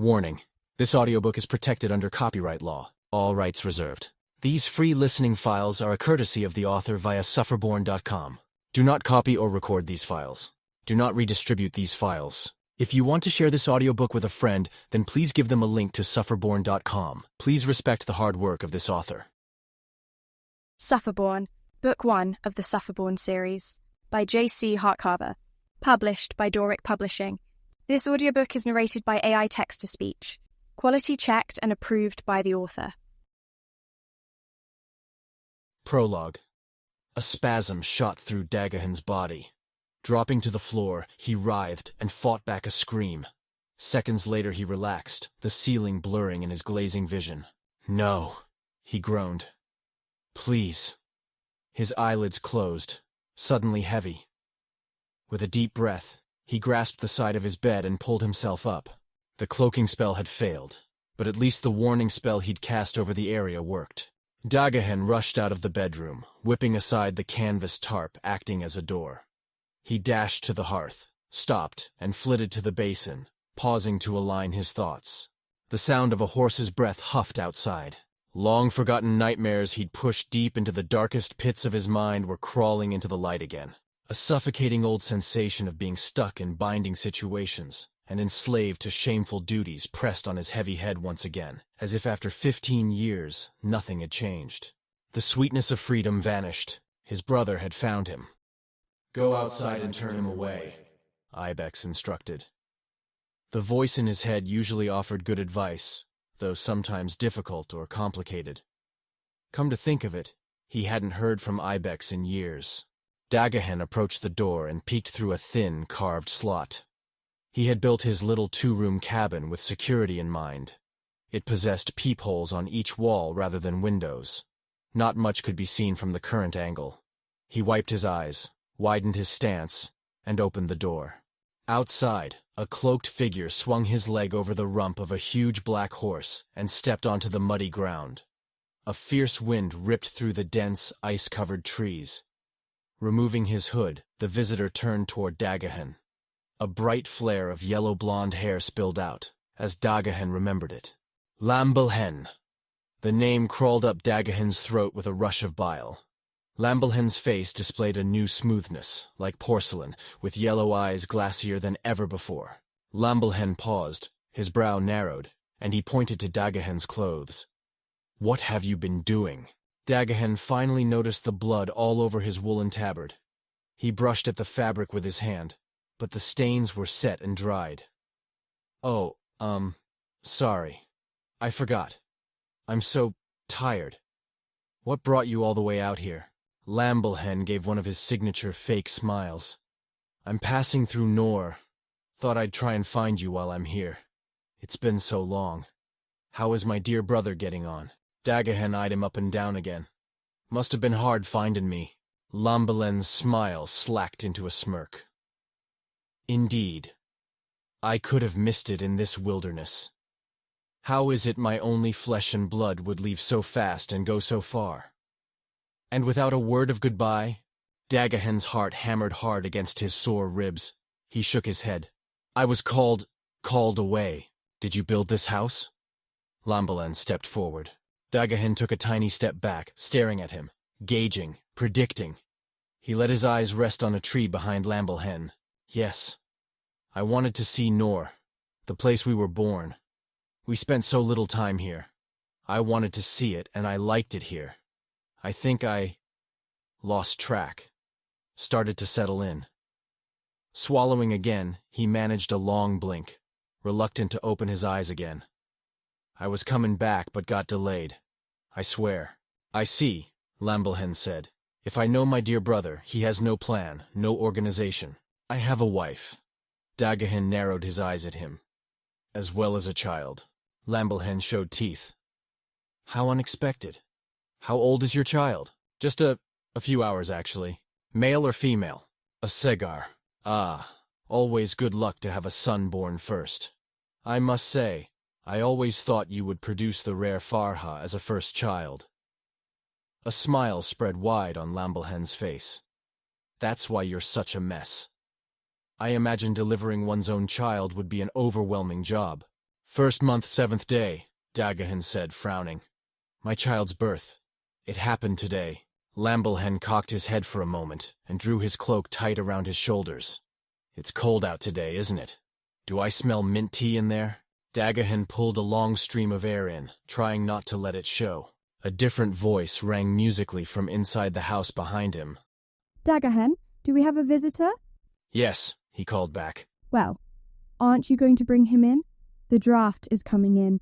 Warning: this audiobook is protected under copyright law. All rights reserved. These free listening files are a courtesy of the author via Sufferborn.com. Do not copy or record these files. Do not redistribute these files. If you want to share this audiobook with a friend, then please give them a link to Sufferborn.com. Please respect the hard work of this author. Sufferborn, Book 1 of the Sufferborn series, by J.C. Hartcarver, published by Dorhen Publishing. This audiobook is narrated by AI text-to-speech, quality checked and approved by the author. Prologue. A spasm shot through Dorhen's body. Dropping to the floor, he writhed and fought back a scream. Seconds later he relaxed, the ceiling blurring in his glazing vision. "No," he groaned. "Please." His eyelids closed, suddenly heavy. With a deep breath, he grasped the side of his bed and pulled himself up. The cloaking spell had failed, but at least the warning spell he'd cast over the area worked. Dorhen rushed out of the bedroom, whipping aside the canvas tarp acting as a door. He dashed to the hearth, stopped, and flitted to the basin, pausing to align his thoughts. The sound of a horse's breath huffed outside. Long-forgotten nightmares he'd pushed deep into the darkest pits of his mind were crawling into the light again. A suffocating old sensation of being stuck in binding situations and enslaved to shameful duties pressed on his heavy head once again, as if after 15 years nothing had changed. The sweetness of freedom vanished. His brother had found him. "Go outside and turn him away," Ibex instructed. The voice in his head usually offered good advice, though sometimes difficult or complicated. Come to think of it, he hadn't heard from Ibex in years. Dorhen approached the door and peeked through a thin, carved slot. He had built his little two-room cabin with security in mind. It possessed peepholes on each wall rather than windows. Not much could be seen from the current angle. He wiped his eyes, widened his stance, and opened the door. Outside, a cloaked figure swung his leg over the rump of a huge black horse and stepped onto the muddy ground. A fierce wind ripped through the dense, ice-covered trees. Removing his hood, the visitor turned toward Dorhen. A bright flare of yellow-blonde hair spilled out, as Dorhen remembered it. Lambelhen. The name crawled up Dorhen's throat with a rush of bile. Lambelhen's face displayed a new smoothness, like porcelain, with yellow eyes glassier than ever before. Lambelhen paused, his brow narrowed, and he pointed to Dorhen's clothes. "What have you been doing?" Dorhen finally noticed the blood all over his woolen tabard. He brushed at the fabric with his hand, but the stains were set and dried. "Oh, sorry. I forgot. I'm so tired. What brought you all the way out here?" Lambelhen gave one of his signature fake smiles. "I'm passing through Nor. Thought I'd try and find you while I'm here. It's been so long. How is my dear brother getting on?" Dorhen eyed him up and down again. "Must have been hard finding me." Lambelhen's smile slacked into a smirk. "Indeed. I could have missed it in this wilderness. How is it my only flesh and blood would leave so fast and go so far?" And without a word of goodbye, Dorhen's heart hammered hard against his sore ribs. He shook his head. "I was called away. Did you build this house?" Lambelhen stepped forward. Dorhen took a tiny step back, staring at him, gauging, predicting. He let his eyes rest on a tree behind Lambelhen. "Yes. I wanted to see Nor, the place we were born. We spent so little time here. I wanted to see it, and I liked it here. I think I lost track. Started to settle in." Swallowing again, he managed a long blink, reluctant to open his eyes again. "I was coming back, but got delayed. I swear." "I see," Lambelhen said. "If I know my dear brother, he has no plan, no organization. I have a wife." Dorhen narrowed his eyes at him. "As well as a child." Lambelhen showed teeth. "How unexpected. How old is your child?" "Just a few hours, actually. Male or female?" "A segar." "Ah, always good luck to have a son born first. I must say, I always thought you would produce the rare Farha as a first child." A smile spread wide on Lambelhen's face. "That's why you're such a mess. I imagine delivering one's own child would be an overwhelming job. First month, 7th day, Dorhen said, frowning. My child's birth. It happened today. Lamblehen cocked his head for a moment and drew his cloak tight around his shoulders. It's cold out today, isn't it? Do I smell mint tea in there? Dorhen pulled a long stream of air in, trying not to let it show. A different voice rang musically from inside the house behind him. Dorhen, do we have a visitor? Yes, he called back. Well, aren't you going to bring him in? The draft is coming in.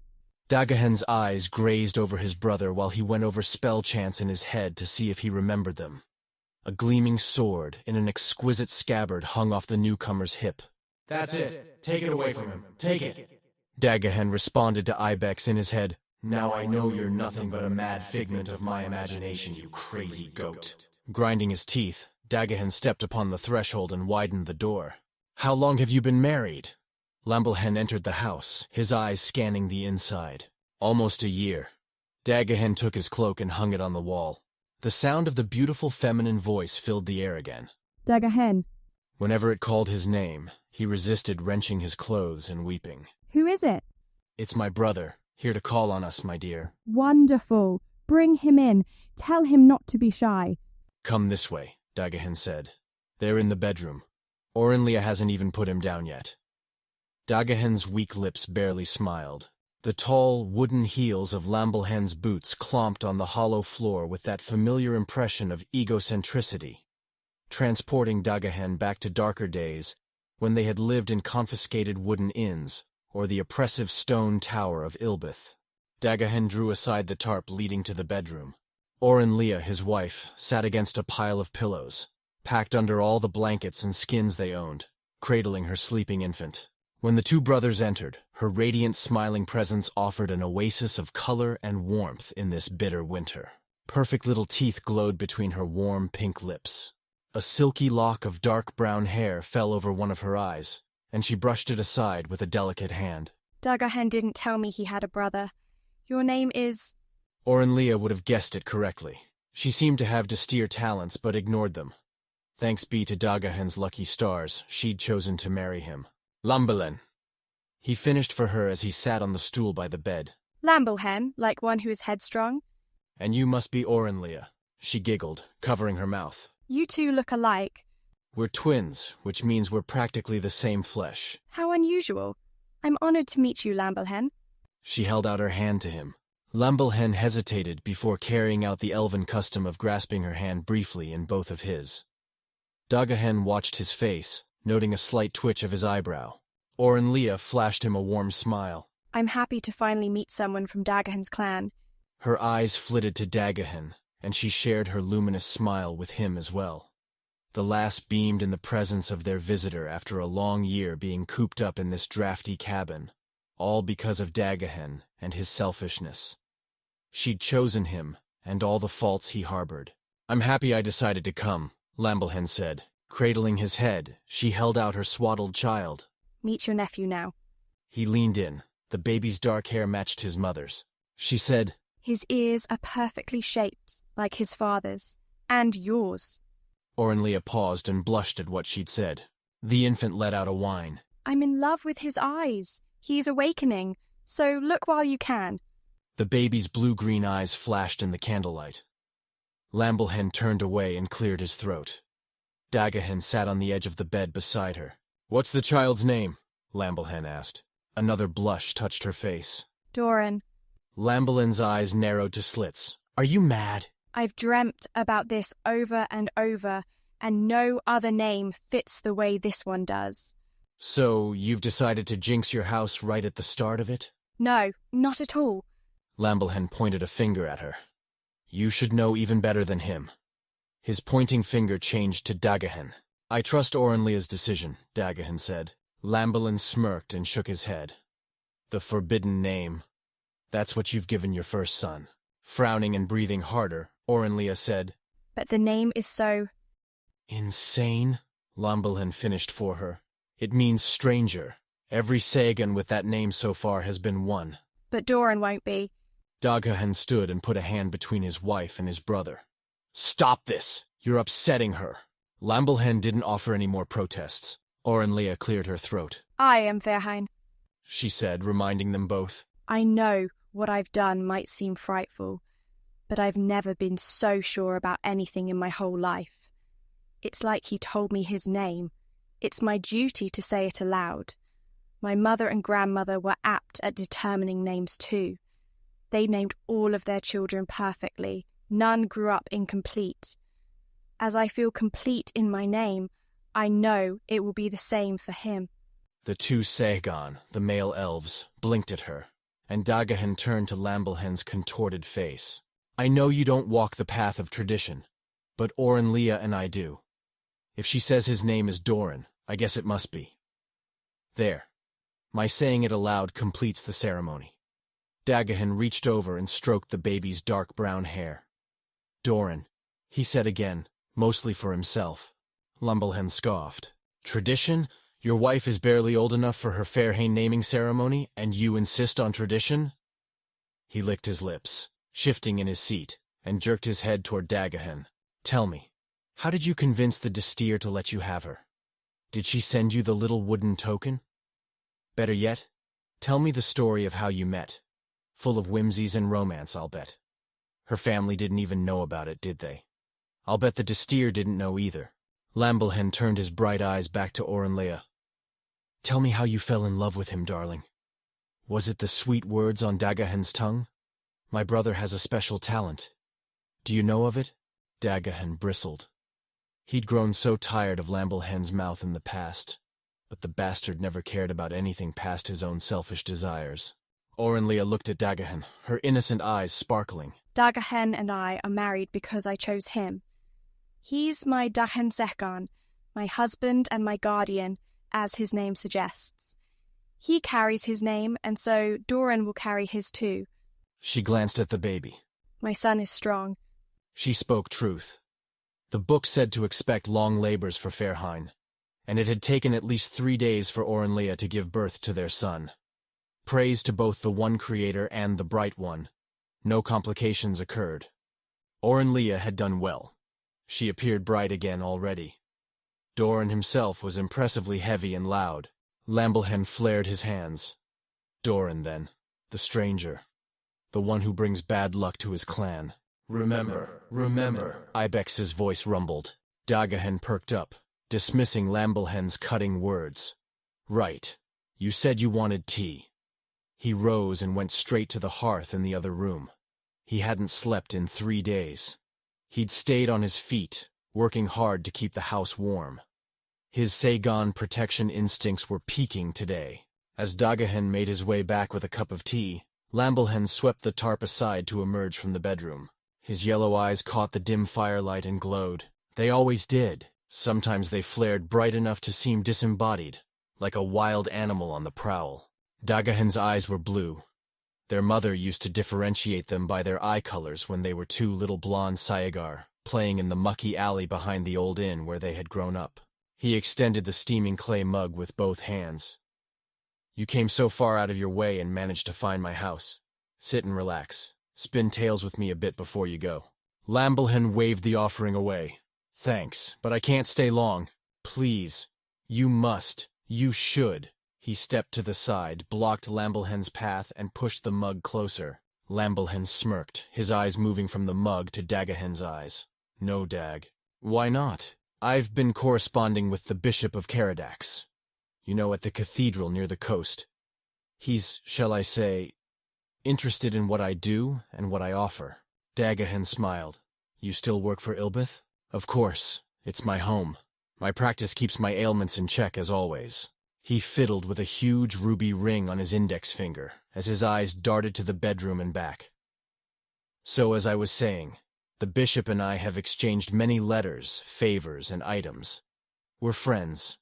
Dorhen's eyes grazed over his brother while he went over spell chants in his head to see if he remembered them. A gleaming sword in an exquisite scabbard hung off the newcomer's hip. That's it. Take it away from him. Take it. Dorhen responded to Ibex in his head. Now I know you're nothing but a mad figment of my imagination, you crazy goat. Grinding his teeth, Dorhen stepped upon the threshold and widened the door. How long have you been married? Lamblehen entered the house, his eyes scanning the inside. Almost a year. Dorhen took his cloak and hung it on the wall. The sound of the beautiful feminine voice filled the air again. Dorhen. Whenever it called his name, he resisted wrenching his clothes and weeping. Who is it? It's my brother, here to call on us, my dear. Wonderful. Bring him in. Tell him not to be shy. Come this way, Dorhen said. They're in the bedroom. Orenlia hasn't even put him down yet. Dorhen's weak lips barely smiled. The tall, wooden heels of Lamblhen's boots clomped on the hollow floor with that familiar impression of egocentricity, transporting Dorhen back to darker days when they had lived in confiscated wooden inns or the oppressive stone tower of Ilbeth. Dorhen drew aside the tarp leading to the bedroom. Orenlia, his wife, sat against a pile of pillows, packed under all the blankets and skins they owned, cradling her sleeping infant. When the two brothers entered, her radiant, smiling presence offered an oasis of color and warmth in this bitter winter. Perfect little teeth glowed between her warm, pink lips. A silky lock of dark brown hair fell over one of her eyes, and she brushed it aside with a delicate hand. Dorhen didn't tell me he had a brother. Your name is... Orenlia would have guessed it correctly. She seemed to have austere talents, but ignored them. Thanks be to Dorhen's lucky stars, she'd chosen to marry him. Lamblehen. He finished for her as he sat on the stool by the bed. Lamblehen, like one who is headstrong. And you must be Orenlia, she giggled, covering her mouth. You two look alike. We're twins, which means we're practically the same flesh. How unusual. I'm honored to meet you, Lamblehen. She held out her hand to him. Lamblehen hesitated before carrying out the elven custom of grasping her hand briefly in both of his. Dorhen watched his face, noting a slight twitch of his eyebrow. Orenlia flashed him a warm smile. I'm happy to finally meet someone from Dorhen's clan. Her eyes flitted to Dorhen, and she shared her luminous smile with him as well. The lass beamed in the presence of their visitor after a long year being cooped up in this drafty cabin, all because of Dorhen and his selfishness. She'd chosen him, and all the faults he harbored. I'm happy I decided to come, Lamblehen said. Cradling his head, she held out her swaddled child. Meet your nephew now. He leaned in. The baby's dark hair matched his mother's. She said, His ears are perfectly shaped, like his father's. And yours. Orenlia paused and blushed at what she'd said. The infant let out a whine. I'm in love with his eyes. He's awakening, so look while you can. The baby's blue-green eyes flashed in the candlelight. Lamblehen turned away and cleared his throat. Dorhen sat on the edge of the bed beside her. What's the child's name? Lamblehen asked. Another blush touched her face. Dorhen. Lamblehen's eyes narrowed to slits. Are you mad? I've dreamt about this over and over, and no other name fits the way this one does. So, you've decided to jinx your house right at the start of it? No, not at all. Lamblehen pointed a finger at her. You should know even better than him. His pointing finger changed to Dorhen. I trust Orenlia's decision, Dorhen said. Lamblehen smirked and shook his head. The forbidden name. That's what you've given your first son. Frowning and breathing harder, Orenlia said. But the name is so... Insane? Lamblehen finished for her. It means stranger. Every Sagan with that name so far has been one. But Dorhen won't be. Dorhen stood and put a hand between his wife and his brother. Stop this! You're upsetting her. Lamblehen didn't offer any more protests. Orenlia cleared her throat. I am Verheim. she said, reminding them both. I know what I've done might seem frightful, but I've never been so sure about anything in my whole life. It's like he told me his name. It's my duty to say it aloud. My mother and grandmother were apt at determining names too. They named all of their children perfectly. None grew up incomplete. As I feel complete in my name, I know it will be the same for him. The two Sagan, the male elves, blinked at her, and Dorhen turned to Lamblehen's contorted face. I know you don't walk the path of tradition, but Leah and I do. If she says his name is Dorhen, I guess it must be. There. My saying it aloud completes the ceremony. Dorhen reached over and stroked the baby's dark brown hair. Dorhen, he said again, mostly for himself. Lambelhen scoffed. Tradition? Your wife is barely old enough for her Fairhain naming ceremony, and you insist on tradition? He licked his lips, shifting in his seat, and jerked his head toward Dorhen. Tell me, how did you convince the Destier to let you have her? Did she send you the little wooden token? Better yet, tell me the story of how you met. Full of whimsies and romance, I'll bet. Her family didn't even know about it, did they? I'll bet the Destier didn't know either. Lambelhen turned his bright eyes back to Leah. Tell me how you fell in love with him, darling. Was it the sweet words on Dorhen's tongue? My brother has a special talent. Do you know of it? Dorhen bristled. He'd grown so tired of Lambelhen's mouth in the past, but the bastard never cared about anything past his own selfish desires. Leah looked at Dorhen, her innocent eyes sparkling. Dorhen and I are married because I chose him. He's my Dorhen Sekan, my husband and my guardian, as his name suggests. He carries his name, and so Dorhen will carry his too. She glanced at the baby. My son is strong. She spoke truth. The book said to expect long labors for Fairhain, and it had taken at least 3 days for Leah to give birth to their son. Praise to both the One Creator and the Bright One. No complications occurred. Leah had done well. She appeared bright again already. Dorhen himself was impressively heavy and loud. Lambelhen flared his hands. Dorhen, then. The stranger. The one who brings bad luck to his clan. Remember. Ibex's voice rumbled. Dorhen perked up, dismissing Lambelhen's cutting words. Right. You said you wanted tea. He rose and went straight to the hearth in the other room. He hadn't slept in 3 days. He'd stayed on his feet, working hard to keep the house warm. His Sagan protection instincts were peaking today. As Dorhen made his way back with a cup of tea, Lambelhen swept the tarp aside to emerge from the bedroom. His yellow eyes caught the dim firelight and glowed. They always did. Sometimes they flared bright enough to seem disembodied, like a wild animal on the prowl. Dorhen's eyes were blue. Their mother used to differentiate them by their eye colors when they were 2 little blonde Syagar, playing in the mucky alley behind the old inn where they had grown up. He extended the steaming clay mug with both hands. You came so far out of your way and managed to find my house. Sit and relax. Spin tales with me a bit before you go. Lambelhen waved the offering away. Thanks, but I can't stay long. Please. You must. You should. He stepped to the side, blocked Lambelhen's path, and pushed the mug closer. Lambelhen smirked, his eyes moving from the mug to Dorhen's eyes. No, Dag. Why not? I've been corresponding with the Bishop of Caradax. You know, at the cathedral near the coast. He's, shall I say, interested in what I do and what I offer. Dorhen smiled. You still work for Ilbeth? Of course. It's my home. My practice keeps my ailments in check as always. He fiddled with a huge ruby ring on his index finger as his eyes darted to the bedroom and back. So, as I was saying, the bishop and I have exchanged many letters, favors, and items. We're friends,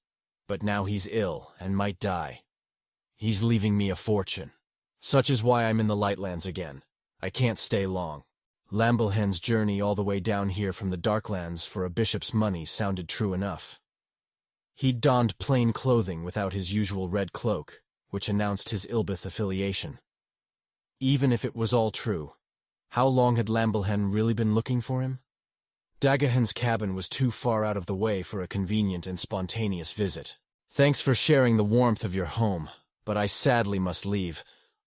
but now he's ill and might die. He's leaving me a fortune. Such is why I'm in the Lightlands again. I can't stay long. Lambelhen's journey all the way down here from the Darklands for a bishop's money sounded true enough. He'd donned plain clothing without his usual red cloak, which announced his Ilbeth affiliation. Even if it was all true, how long had Lambelhen really been looking for him? Dorhen's cabin was too far out of the way for a convenient and spontaneous visit. Thanks for sharing the warmth of your home, but I sadly must leave.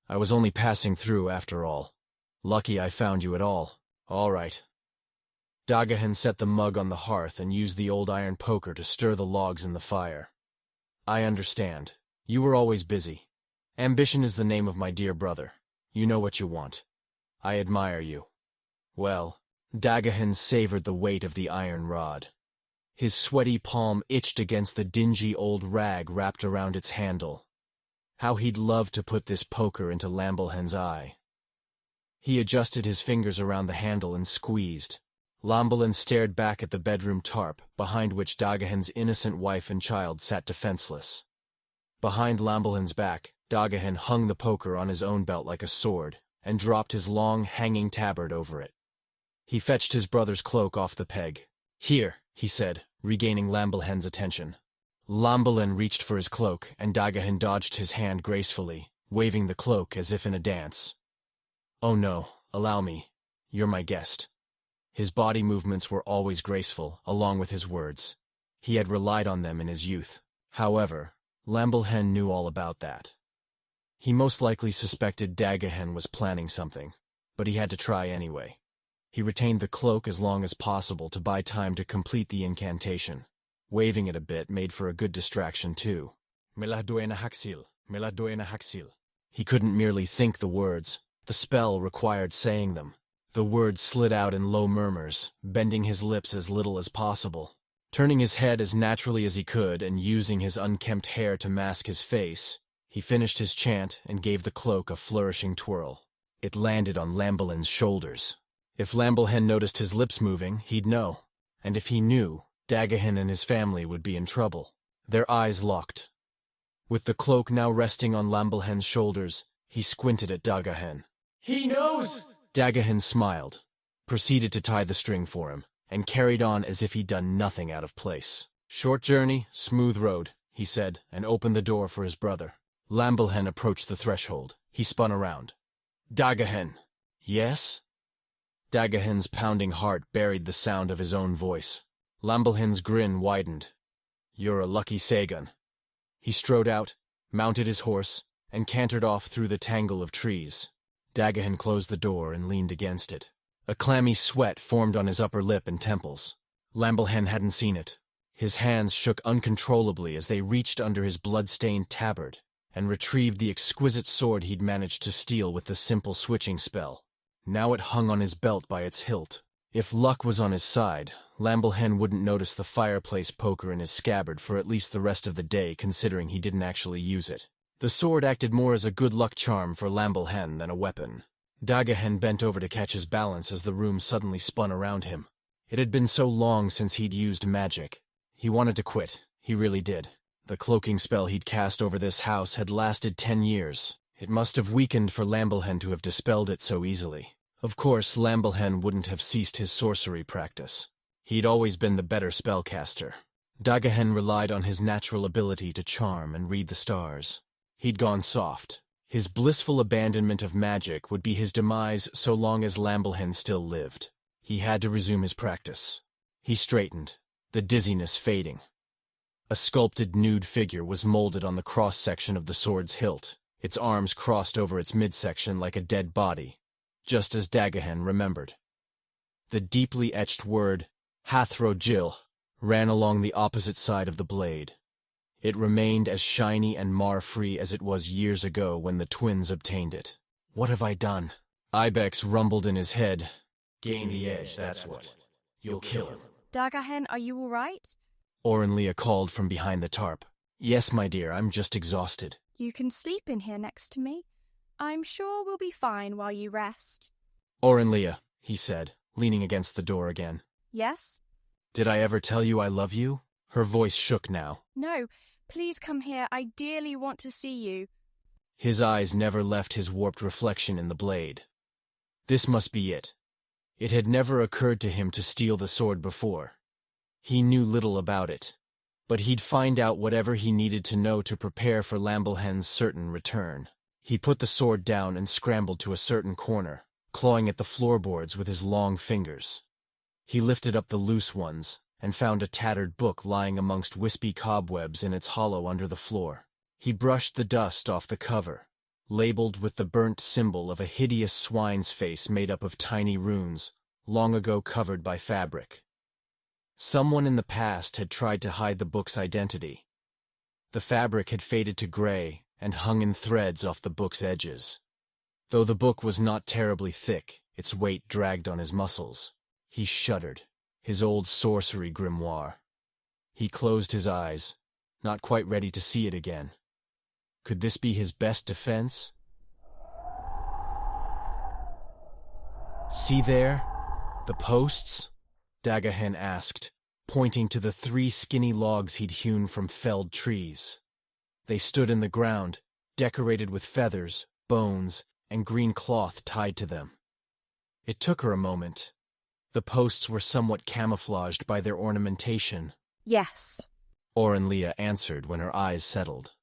I was only passing through after all. Lucky I found you at all. All right. Dorhen set the mug on the hearth and used the old iron poker to stir the logs in the fire. I understand. You were always busy. Ambition is the name of my dear brother. You know what you want. I admire you. Well, Dorhen savored the weight of the iron rod. His sweaty palm itched against the dingy old rag wrapped around its handle. How he'd love to put this poker into Lamblehen's eye. He adjusted his fingers around the handle and squeezed. Lamblen stared back at the bedroom tarp, behind which Dorhen's innocent wife and child sat defenseless. Behind Lamblen's back, Dorhen hung the poker on his own belt like a sword, and dropped his long, hanging tabard over it. He fetched his brother's cloak off the peg. "Here," he said, regaining Lamblen's attention. Lamblen reached for his cloak, and Dorhen dodged his hand gracefully, waving the cloak as if in a dance. "Oh no, allow me. You're my guest." His body movements were always graceful, along with his words. He had relied on them in his youth. However, Lamblen knew all about that. He most likely suspected Dorhen was planning something, but he had to try anyway. He retained the cloak as long as possible to buy time to complete the incantation. Waving it a bit made for a good distraction too. He couldn't merely think the words. The spell required saying them. The words slid out in low murmurs, bending his lips as little as possible. Turning his head as naturally as he could and using his unkempt hair to mask his face, he finished his chant and gave the cloak a flourishing twirl. It landed on Lamblen's shoulders. If Lamblen noticed his lips moving, he'd know. And if he knew, Dorhen and his family would be in trouble. Their eyes locked. With the cloak now resting on Lamblen's shoulders, he squinted at Dorhen. He knows! Dorhen smiled, proceeded to tie the string for him, and carried on as if he'd done nothing out of place. "Short journey, smooth road," he said, and opened the door for his brother. Lamblen approached the threshold. He spun around. "Dorhen." "Yes?" Dorhen's pounding heart buried the sound of his own voice. Lamblen's grin widened. "You're a lucky Sagan." He strode out, mounted his horse, and cantered off through the tangle of trees. Dorhen closed the door and leaned against it. A clammy sweat formed on his upper lip and temples. Lamblen hadn't seen it. His hands shook uncontrollably as they reached under his blood-stained tabard and retrieved the exquisite sword he'd managed to steal with the simple switching spell. Now it hung on his belt by its hilt. If luck was on his side, Lamblen wouldn't notice the fireplace poker in his scabbard for at least the rest of the day, considering he didn't actually use it. The sword acted more as a good luck charm for Lamblen than a weapon. Dorhen bent over to catch his balance as the room suddenly spun around him. It had been so long since he'd used magic. He wanted to quit. He really did. The cloaking spell he'd cast over this house had lasted 10 years. It must have weakened for Lamblen to have dispelled it so easily. Of course, Lamblen wouldn't have ceased his sorcery practice. He'd always been the better spellcaster. Dorhen relied on his natural ability to charm and read the stars. He'd gone soft. His blissful abandonment of magic would be his demise so long as Lamblen still lived. He had to resume his practice. He straightened, the dizziness fading. A sculpted nude figure was molded on the cross-section of the sword's hilt, its arms crossed over its midsection like a dead body, just as Dorhen remembered. The deeply etched word, Hathrogil, ran along the opposite side of the blade. It remained as shiny and mar-free as it was years ago when the twins obtained it. "What have I done?" Ibex rumbled in his head. Gain the edge, that's what. You'll kill him. Dorhen, are you all right? Aurelia called from behind the tarp. "Yes, my dear, I'm just exhausted." You can sleep in here next to me. I'm sure we'll be fine while you rest. "Aurelia," he said, leaning against the door again. Yes? "Did I ever tell you I love you?" Her voice shook now. No, please come here. I dearly want to see you. His eyes never left his warped reflection in the blade. This must be it. It had never occurred to him to steal the sword before. He knew little about it, but he'd find out whatever he needed to know to prepare for Lamblen's certain return. He put the sword down and scrambled to a certain corner, clawing at the floorboards with his long fingers. He lifted up the loose ones and found a tattered book lying amongst wispy cobwebs in its hollow under the floor. He brushed the dust off the cover, labeled with the burnt symbol of a hideous swine's face made up of tiny runes, long ago covered by fabric. Someone in the past had tried to hide the book's identity. The fabric had faded to gray and hung in threads off the book's edges. Though the book was not terribly thick, its weight dragged on his muscles. He shuddered, his old sorcery grimoire. He closed his eyes, not quite ready to see it again. Could this be his best defense? "See there? The posts?" Dorhen asked, pointing to the 3 skinny logs he'd hewn from felled trees. They stood in the ground, decorated with feathers, bones, and green cloth tied to them. It took her a moment. The posts were somewhat camouflaged by their ornamentation. Yes, Leah answered when her eyes settled.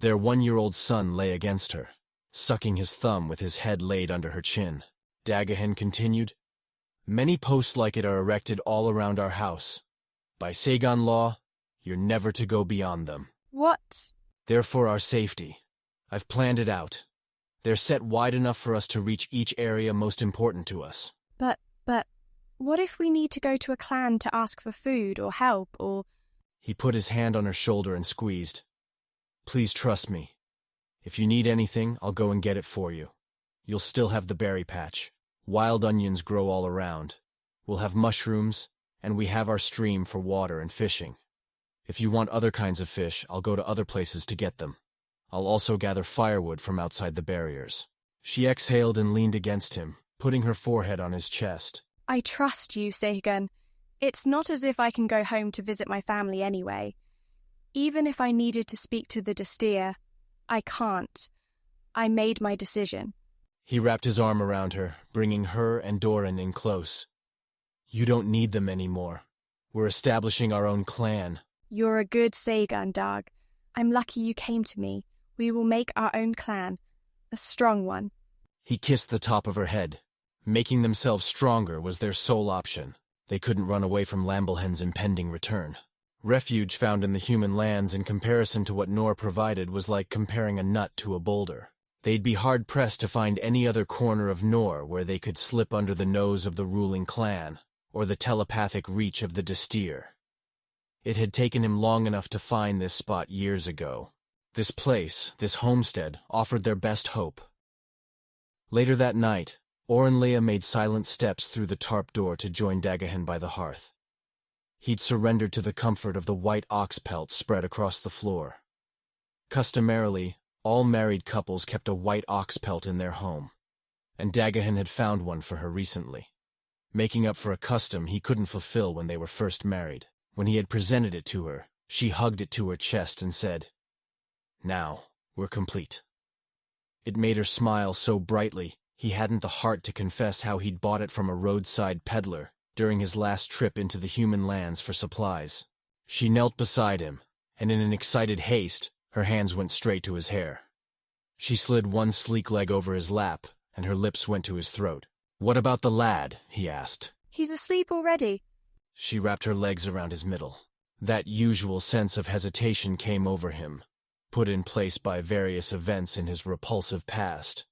Their 1-year-old son lay against her, sucking his thumb with his head laid under her chin. Dorhen continued, "Many posts like it are erected all around our house. By Sagan law, you're never to go beyond them. What? They're for our safety. I've planned it out. They're set wide enough for us to reach each area most important to us." But, what if we need to go to a clan to ask for food or help or... He put his hand on her shoulder and squeezed. "Please trust me. If you need anything, I'll go and get it for you. You'll still have the berry patch. Wild onions grow all around. We'll have mushrooms, and we have our stream for water and fishing. If you want other kinds of fish, I'll go to other places to get them. I'll also gather firewood from outside the barriers." She exhaled and leaned against him, putting her forehead on his chest. I trust you, Sagan. It's not as if I can go home to visit my family anyway. Even if I needed to speak to the Destir, I can't. I made my decision. He wrapped his arm around her, bringing her and Dorhen in close. "You don't need them anymore. We're establishing our own clan." You're a good Sagan, Dag. I'm lucky you came to me. We will make our own clan. A strong one. He kissed the top of her head. Making themselves stronger was their sole option. They couldn't run away from Lamblehen's impending return. Refuge found in the human lands in comparison to what Nor provided was like comparing a nut to a boulder. They'd be hard-pressed to find any other corner of Nor where they could slip under the nose of the ruling clan, or the telepathic reach of the Destir. It had taken him long enough to find this spot years ago. This place, this homestead, offered their best hope. Later that night, Leah made silent steps through the tarp door to join Dorhen by the hearth. He'd surrendered to the comfort of the white ox pelt spread across the floor. Customarily, all married couples kept a white ox pelt in their home, and Dorhen had found one for her recently, making up for a custom he couldn't fulfill when they were first married. When he had presented it to her, she hugged it to her chest and said, "Now, we're complete." It made her smile so brightly, he hadn't the heart to confess how he'd bought it from a roadside peddler during his last trip into the human lands for supplies. She knelt beside him, and in an excited haste, her hands went straight to his hair. She slid one sleek leg over his lap, and her lips went to his throat. "What about the lad?" he asked. He's asleep already. She wrapped her legs around his middle. That usual sense of hesitation came over him, put in place by various events in his repulsive past.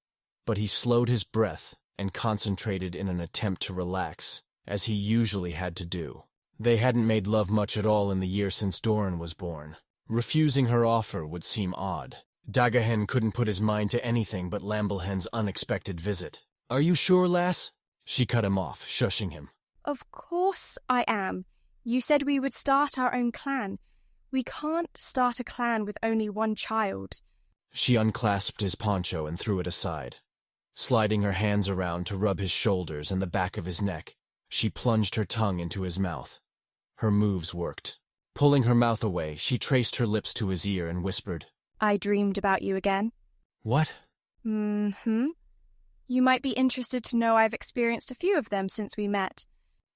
But he slowed his breath and concentrated in an attempt to relax, as he usually had to do. They hadn't made love much at all in the year since Dorhen was born. Refusing her offer would seem odd. Dorhen couldn't put his mind to anything but Lamblehen's unexpected visit. "Are you sure, lass?" She cut him off, shushing him. Of course I am. You said we would start our own clan. We can't start a clan with only one child. She unclasped his poncho and threw it aside. Sliding her hands around to rub his shoulders and the back of his neck, she plunged her tongue into his mouth. Her moves worked. Pulling her mouth away, she traced her lips to his ear and whispered, I dreamed about you again. "What?" You might be interested to know I've experienced a few of them since we met.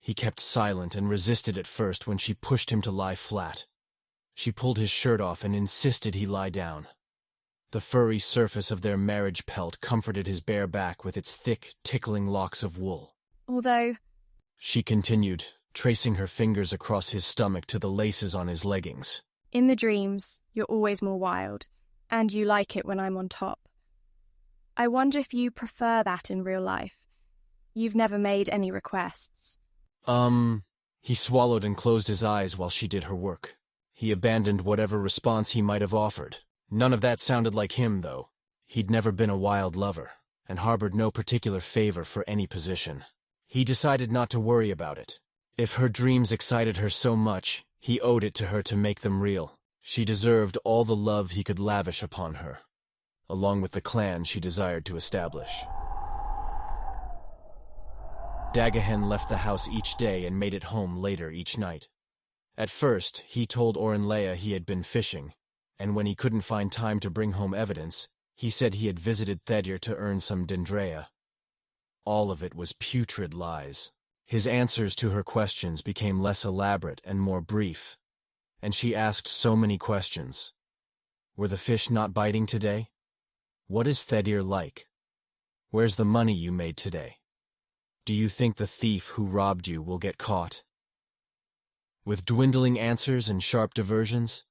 He kept silent and resisted at first when she pushed him to lie flat. She pulled his shirt off and insisted he lie down. The furry surface of their marriage pelt comforted his bare back with its thick, tickling locks of wool. Although, she continued, tracing her fingers across his stomach to the laces on his leggings. in the dreams, you're always more wild. And you like it when I'm on top. I wonder if you prefer that in real life. You've never made any requests. He swallowed and closed his eyes while she did her work. He abandoned whatever response he might have offered. None of that sounded like him, though. He'd never been a wild lover, and harbored no particular favor for any position. He decided not to worry about it. If her dreams excited her so much, he owed it to her to make them real. She deserved all the love he could lavish upon her, along with the clan she desired to establish. Dorhen left the house each day and made it home later each night. At first, he told Orunlea he had been fishing, and when he couldn't find time to bring home evidence, he said he had visited Thedir to earn some dendrea. All of it was putrid lies. His answers to her questions became less elaborate and more brief, and she asked so many questions. Were the fish not biting today? What is Thedir like? Where's the money you made today? Do you think the thief who robbed you will get caught? With dwindling answers and sharp diversions,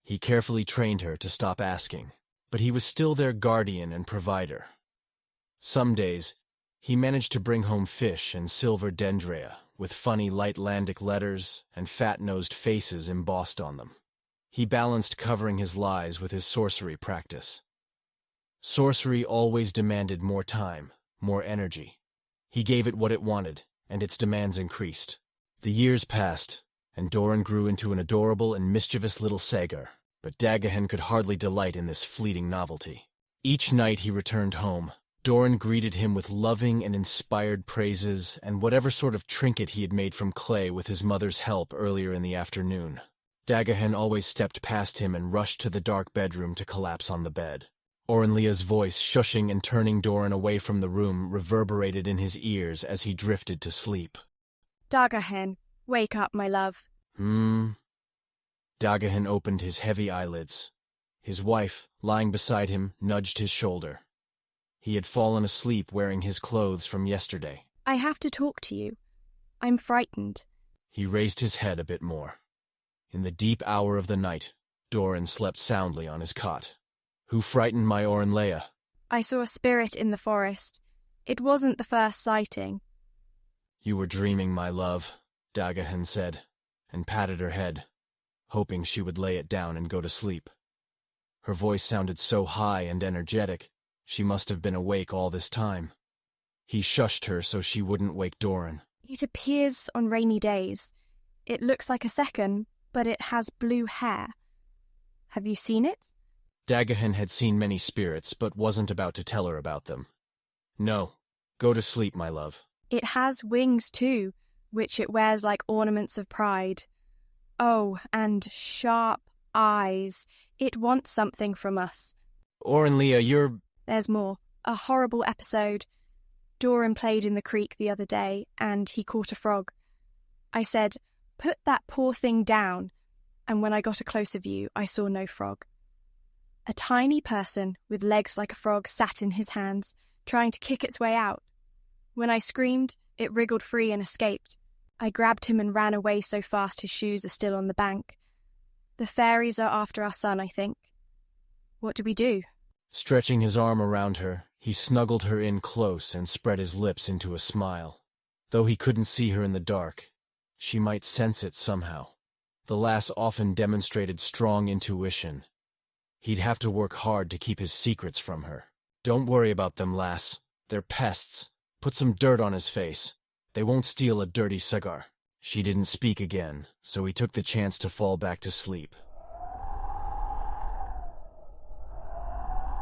he carefully trained her to stop asking, but he was still their guardian and provider. Some days, he managed to bring home fish and silver dendrea with funny Lightlandic letters and fat-nosed faces embossed on them. He balanced covering his lies with his sorcery practice. Sorcery always demanded more time, more energy. He gave it what it wanted, and its demands increased. The years passed, and Dorhen grew into an adorable and mischievous little sagar, but Dorhen could hardly delight in this fleeting novelty. Each night he returned home, Dorhen greeted him with loving and inspired praises and whatever sort of trinket he had made from clay with his mother's help earlier in the afternoon. Dorhen always stepped past him and rushed to the dark bedroom to collapse on the bed. Orunlea's voice, shushing and turning Dorhen away from the room, reverberated in his ears as he drifted to sleep. Dorhen, wake up, my love. Dorhen opened his heavy eyelids. His wife, lying beside him, nudged his shoulder. He had fallen asleep wearing his clothes from yesterday. I have to talk to you. I'm frightened. He raised his head a bit more. In the deep hour of the night, Dorhen slept soundly on his cot. Who frightened my Orunlea? I saw a spirit in the forest. It wasn't the first sighting. You were dreaming, my love, Dorhen said, and patted her head, hoping she would lay it down and go to sleep. Her voice sounded so high and energetic, she must have been awake all this time. He shushed her so she wouldn't wake Dorhen. It appears on rainy days. It looks like a second, but it has blue hair. Have you seen it? Dorhen had seen many spirits, but wasn't about to tell her about them. No, go to sleep, my love. It has wings too, which it wears like ornaments of pride. Oh, and sharp eyes. It wants something from us. Orunlea, you're... There's more. A horrible episode. Dorhen played in the creek the other day, and he caught a frog. I said, "Put that poor thing down," and when I got a closer view, I saw no frog. A tiny person with legs like a frog sat in his hands, trying to kick its way out. When I screamed, it wriggled free and escaped. I grabbed him and ran away so fast his shoes are still on the bank. The fairies are after our son, I think. What do we do? Stretching his arm around her, he snuggled her in close and spread his lips into a smile. Though he couldn't see her in the dark, she might sense it somehow. The lass often demonstrated strong intuition. He'd have to work hard to keep his secrets from her. Don't worry about them, lass. They're pests. Put some dirt on his face. They won't steal a dirty cigar. She didn't speak again, so he took the chance to fall back to sleep.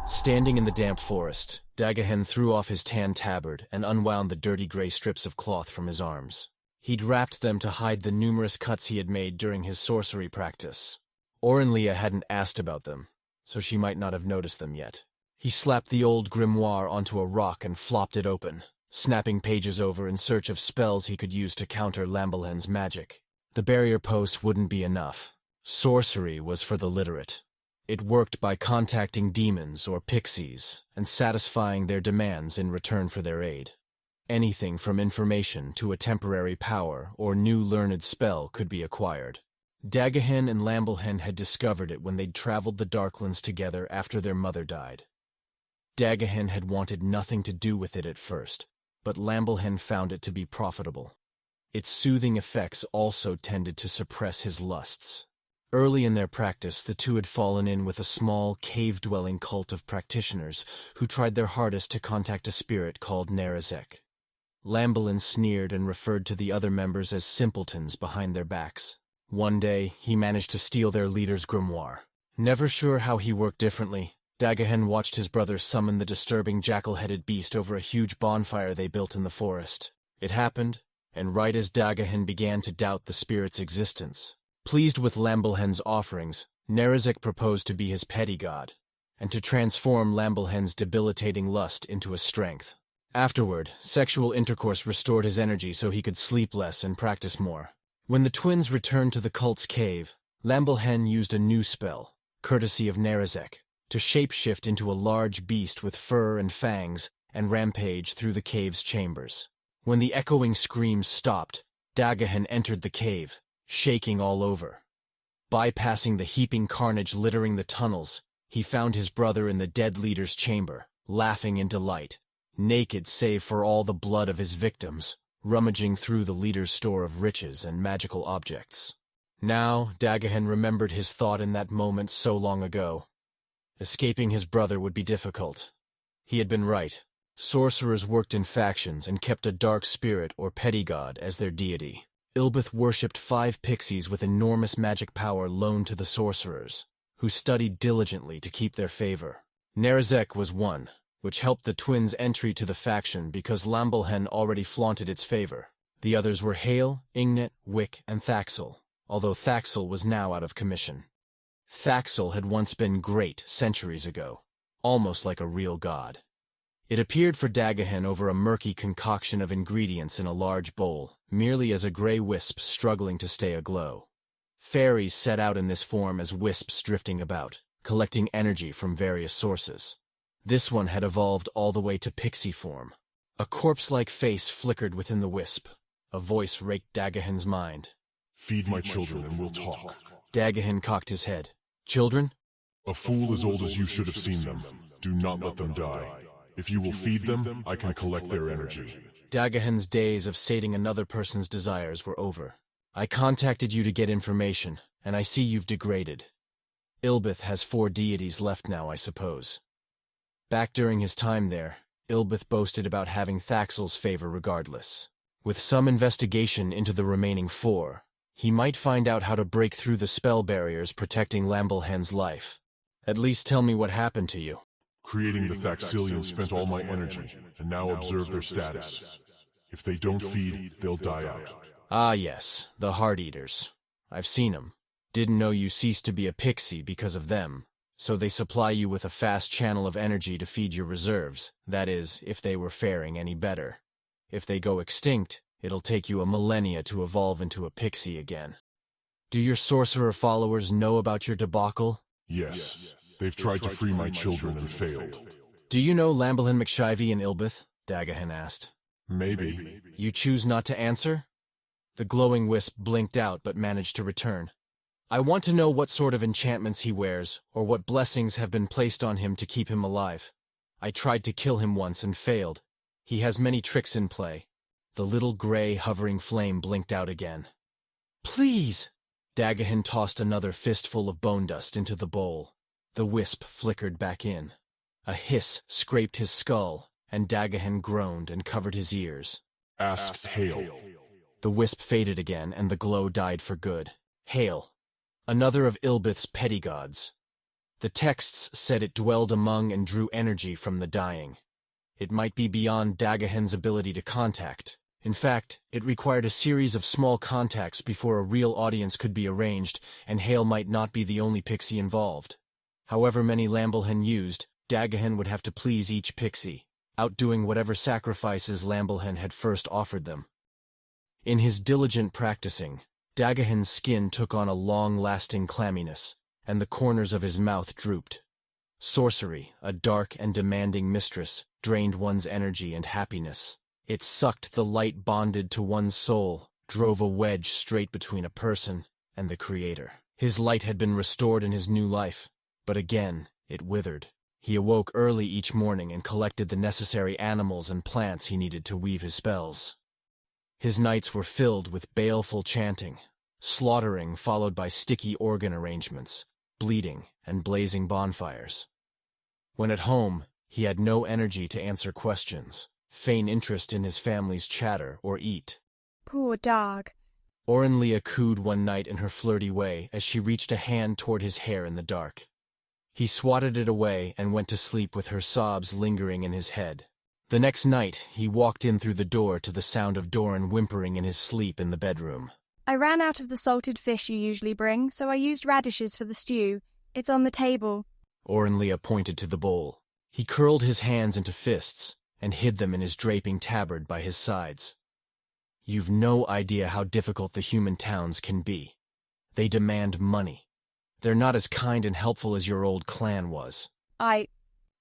Standing in the damp forest, Dorhen threw off his tan tabard and unwound the dirty gray strips of cloth from his arms. He'd wrapped them to hide the numerous cuts he had made during his sorcery practice. Orunlea hadn't asked about them, so she might not have noticed them yet. He slapped the old grimoire onto a rock and flopped it open, snapping pages over in search of spells he could use to counter Lambelen's magic. The barrier post wouldn't be enough. Sorcery was for the literate. It worked by contacting demons or pixies and satisfying their demands in return for their aid. Anything from information to a temporary power or new learned spell could be acquired. Dagahen and Lambelhen had discovered it when they'd traveled the Darklands together after their mother died. Dagahen had wanted nothing to do with it at first, but Lambelhen found it to be profitable. Its soothing effects also tended to suppress his lusts. Early in their practice, the two had fallen in with a small, cave-dwelling cult of practitioners who tried their hardest to contact a spirit called Nerazek. Lambelin sneered and referred to the other members as simpletons behind their backs. One day, he managed to steal their leader's grimoire. Never sure how he worked differently, Dagahen watched his brother summon the disturbing jackal-headed beast over a huge bonfire they built in the forest. It happened, and right as Dagahen began to doubt the spirit's existence. Pleased with Lambelhen's offerings, Nerazek proposed to be his petty god, and to transform Lambelhen's debilitating lust into a strength. Afterward, sexual intercourse restored his energy so he could sleep less and practice more. When the twins returned to the cult's cave, Lambelhen used a new spell, courtesy of Nerazek, to shapeshift into a large beast with fur and fangs and rampage through the cave's chambers. When the echoing screams stopped, Dagahen entered the cave, shaking all over. Bypassing the heaping carnage littering the tunnels, he found his brother in the dead leader's chamber, laughing in delight, naked save for all the blood of his victims, rummaging through the leader's store of riches and magical objects. Now, Dagahen remembered his thought in that moment so long ago. Escaping his brother would be difficult. He had been right. Sorcerers worked in factions and kept a dark spirit or petty god as their deity. Ilbeth worshipped 5 pixies with enormous magic power loaned to the sorcerers, who studied diligently to keep their favor. Nerazek was one, which helped the twins' entry to the faction because Lambelhen already flaunted its favor. The others were Hale, Ingnet, Wick, and Thaxel, although Thaxel was now out of commission. Thaxel had once been great centuries ago, almost like a real god. It appeared for Dagahen over a murky concoction of ingredients in a large bowl, merely as a gray wisp struggling to stay aglow. Fairies set out in this form as wisps drifting about, collecting energy from various sources. This one had evolved all the way to pixie form. A corpse-like face flickered within the wisp. A voice raked Dagahen's mind. "Feed my children and we'll talk." Dagahen cocked his head. "Children?" "A fool as old as you should have seen them. Do not let them die. If you will feed them, I can collect their energy." Dagahen's days of sating another person's desires were over. "I contacted you to get information, and I see you've degraded. Ilbeth has 4 deities left now, I suppose." Back during his time there, Ilbeth boasted about having Thaxel's favor regardless. With some investigation into the remaining 4, he might find out how to break through the spell barriers protecting Lambelhen's life. "At least tell me what happened to you." "Creating the Thaxelians spent all my energy, and now observe their status. If they don't feed, they'll die out." "Ah yes, the Heart-Eaters. I've seen 'em. Didn't know you ceased to be a pixie because of them. So they supply you with a fast channel of energy to feed your reserves, that is, if they were faring any better. If they go extinct, it'll take you a millennia to evolve into a pixie again. Do your sorcerer followers know about your debacle?" "Yes. They've tried to free my children and failed." "Do you know Lambelhen McShivey and Ilbeth?" Dagahen asked. "Maybe." "You choose not to answer?" The glowing wisp blinked out but managed to return. "I want to know what sort of enchantments he wears, or what blessings have been placed on him to keep him alive. I tried to kill him once and failed. He has many tricks in play." The little gray, hovering flame blinked out again. "Please!" Dagahen tossed another fistful of bone dust into the bowl. The wisp flickered back in. A hiss scraped his skull, and Dagahen groaned and covered his ears. "Ask Hale." The wisp faded again, and the glow died for good. Hale, another of Ilbeth's petty gods. The texts said it dwelled among and drew energy from the dying. It might be beyond Dagahen's ability to contact. In fact, it required a series of small contacts before a real audience could be arranged, and Hale might not be the only pixie involved. However many Lambelhen used, Dagahen would have to please each pixie, outdoing whatever sacrifices Lambelhen had first offered them. In his diligent practicing, Dagahen's skin took on a long-lasting clamminess, and the corners of his mouth drooped. Sorcery, a dark and demanding mistress, drained one's energy and happiness. It sucked the light bonded to one's soul, drove a wedge straight between a person and the Creator. His light had been restored in his new life, but again it withered. He awoke early each morning and collected the necessary animals and plants he needed to weave his spells. His nights were filled with baleful chanting, slaughtering followed by sticky organ arrangements, bleeding, and blazing bonfires. When at home, he had no energy to answer questions, feign interest in his family's chatter, or eat. Poor dog. Orenlia cooed one night in her flirty way as she reached a hand toward his hair in the dark. He swatted it away and went to sleep with her sobs lingering in his head. The next night, he walked in through the door to the sound of Dorhen whimpering in his sleep in the bedroom. I ran out of the salted fish you usually bring, so I used radishes for the stew. It's on the table. Orenlia pointed to the bowl. He curled his hands into fists and hid them in his draping tabard by his sides. You've no idea how difficult the human towns can be. They demand money. They're not as kind and helpful as your old clan was.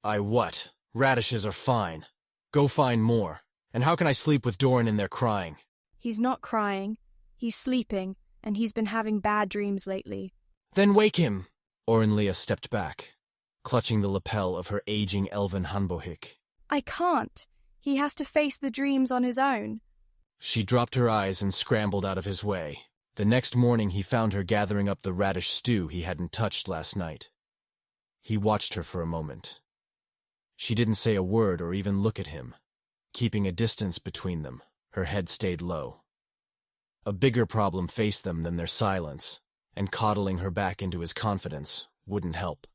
I what? Radishes are fine. Go find more. And how can I sleep with Dorhen in there crying? He's not crying. He's sleeping, and he's been having bad dreams lately. Then wake him! Orenlia stepped back, clutching the lapel of her aging elven hanbohik. I can't. He has to face the dreams on his own. She dropped her eyes and scrambled out of his way. The next morning he found her gathering up the radish stew he hadn't touched last night. He watched her for a moment. She didn't say a word or even look at him. Keeping a distance between them, her head stayed low. A bigger problem faced them than their silence, and coddling her back into his confidence wouldn't help.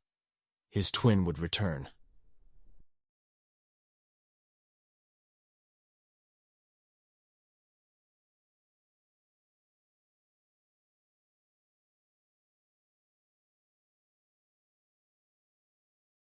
His twin would return.